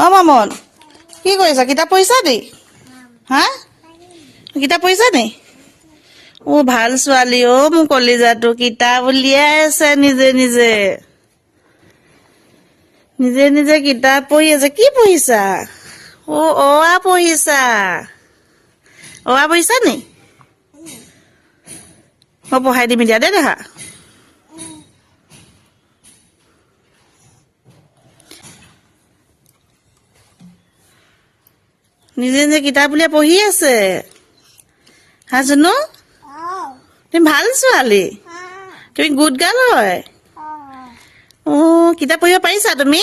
অ' মামন কি কৰিছা? কিতাপ পঢ়িছা নি? হা কিতাপ পঢ়িছা নি? অ' ভাল ছোৱালী অ' মোৰ কলিজাটো কিতাপ উলিয়াই আছে নিজে নিজে নিজে নিজে কিতাপ পঢ়ি আছে। কি পঢ়িছা? অ' পঢ়িছা। পঢ়িছা নি? মই পঢ়াই দিম এতিয়া দেই দেহা। নিজে নিজে কিতাপ উলিয়াই পঢ়ি আছে। হা জুনু তুমি ভাল ছোৱালী, তুমি গুড গাৰ্ল হয়। কিতাপ পঢ়িব পাৰিছা তুমি?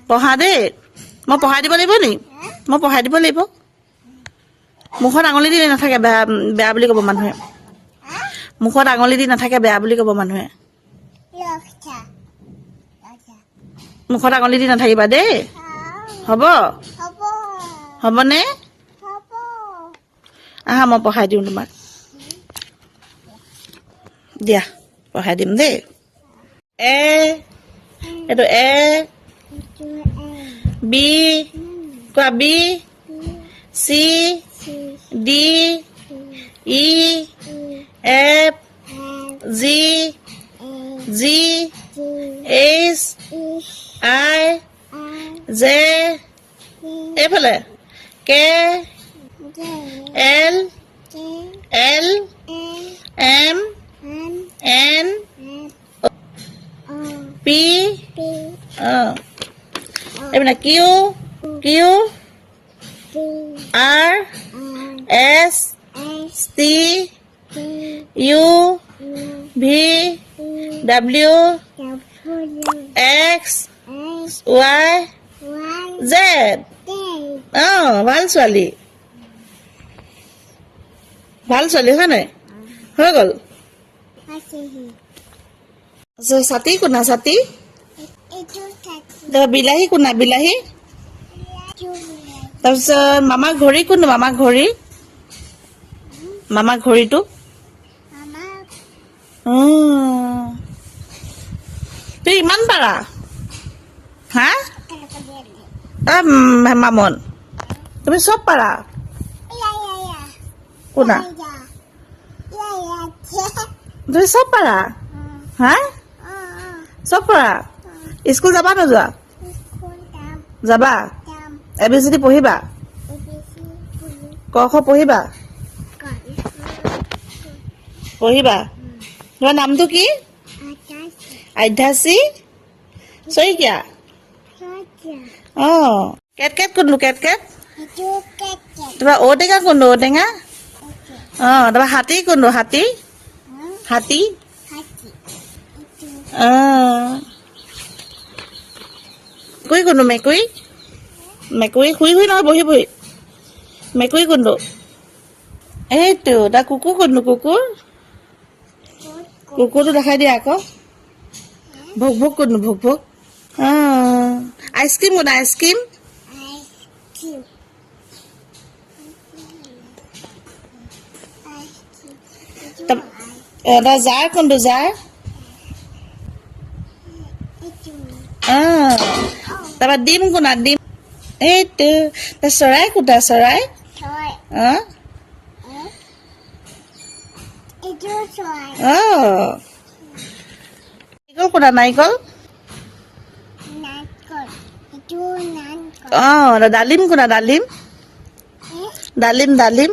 পঢ়া দেই। মই পঢ়াই দিব লাগিব নি? মই পঢ়াই দিব লাগিব। মুখত আঙুলি দি নাথাকে, বেয়া বেয়া বুলি ক'ব মানুহে। মুখত আঙুলি দি নাথাকে, বেয়া বুলি ক'ব মানুহে। মুখত আঙুলি দি নাথাকিবা দেই। হ'ব হ'বনে? আহা মই পঢ়াই দিওঁ তোমাক। দিয়া পঢ়াই দিম দেই। এইটো বি কোৱা B C D E F G G H I J এইফালে K L L M N P এইপিনে Q Q R S T U V W X Y Z. ভাল ছোৱালী, ভাল ছোৱালী হয় নাই? হৈ গ'ল। ছাতি কোনা ছাতি? বিলাহী কোনা বিলাহী? তাৰপিছত মামাৰ ঘড়ী কোনটো? মামাৰ ঘড়ী, মামাৰ ঘড়ীটো? তুমি ইমান পাৰা? হা মামন তুমি চব পাৰা? কোনা তুমি চব পাৰা? হা চব পাৰা? স্কুল যাবা নোযোৱা? যাবা? ABCD পঢ়িবা? ক খ পঢ়িবা? পঢ়িবা? তোমাৰ নামটো কি? আধ্যাসী শইকীয়া। কেট কেট কোনটো? কেট কেট তোমাৰ ঔটেঙা কোনটো? ঔটেঙা। তাৰপৰা হাতী কোনটো? হাতী হাতী। মেকুৰী কোনটো? মেকুৰী মেকুৰী শুই শুই নহয়, বহি বহি। মেকুৰী কোনটো? এইটো তাৰ কুকুৰ কোনটো? কুকুৰ কুকুৰটো দেখাই দিয়া আকৌ। ভোক ভোক কোনটো? ভোক ভোক। আইচক্ৰীম কোনটো? আইচক্ৰীম জাৰ কোনটো? জাৰ তাৰপৰা ডিম কোনা? ডিম এইটো। চৰাই কোনটা? চৰাই নাৰিকল কোনা? নাৰিকল ডালিম কোনা? ডালিম ডালিম ডালিম।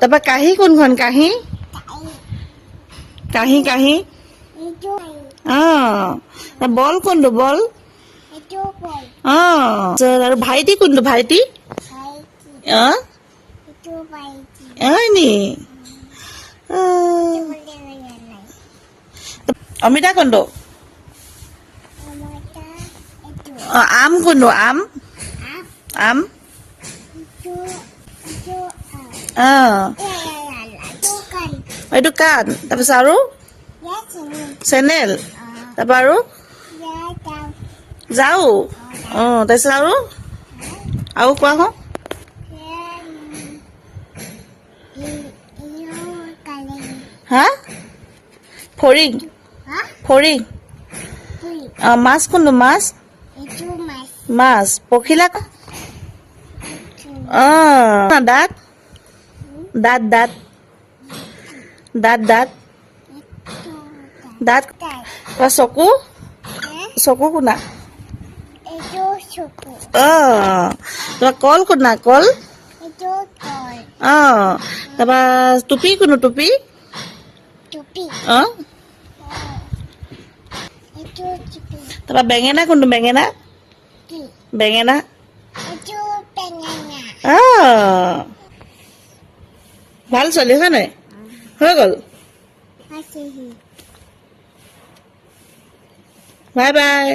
তাৰপৰা কাঁহী কোনখন? কাঁহী কাঁহী কাঁহী। বল কোনটো? বল আৰু ভাইটি কোনটো? ভাইটি হয় নি? অমিতা কোনটো? আম কোনটো? আম আম এইটো কাণ। তাৰপিছত আৰু চেনেল। তাৰপৰা আৰু যাও। তাৰপিছত আৰু কোৱা হো। হা ফৰিং ফৰিং মাছ কোনটো মাছ Itu mas. মাছ পখিলা Itu. দাঁত দাঁত দাঁত দাঁত দাঁত Itu. দাঁত Tai. চকু চকু কোনা Itu suku. তাৰপৰা কল কোনা কল Itu kol. তাৰপৰা টুপি কোনো টুপি Tupi. Itu tupi. তাৰপৰা বেঙেনা কোনটো বেঙেনা Ki. বেঙেনা Itu pengennya. ভাল ছোৱালী হয় নাই হৈ গ'ল Masih. Bye bye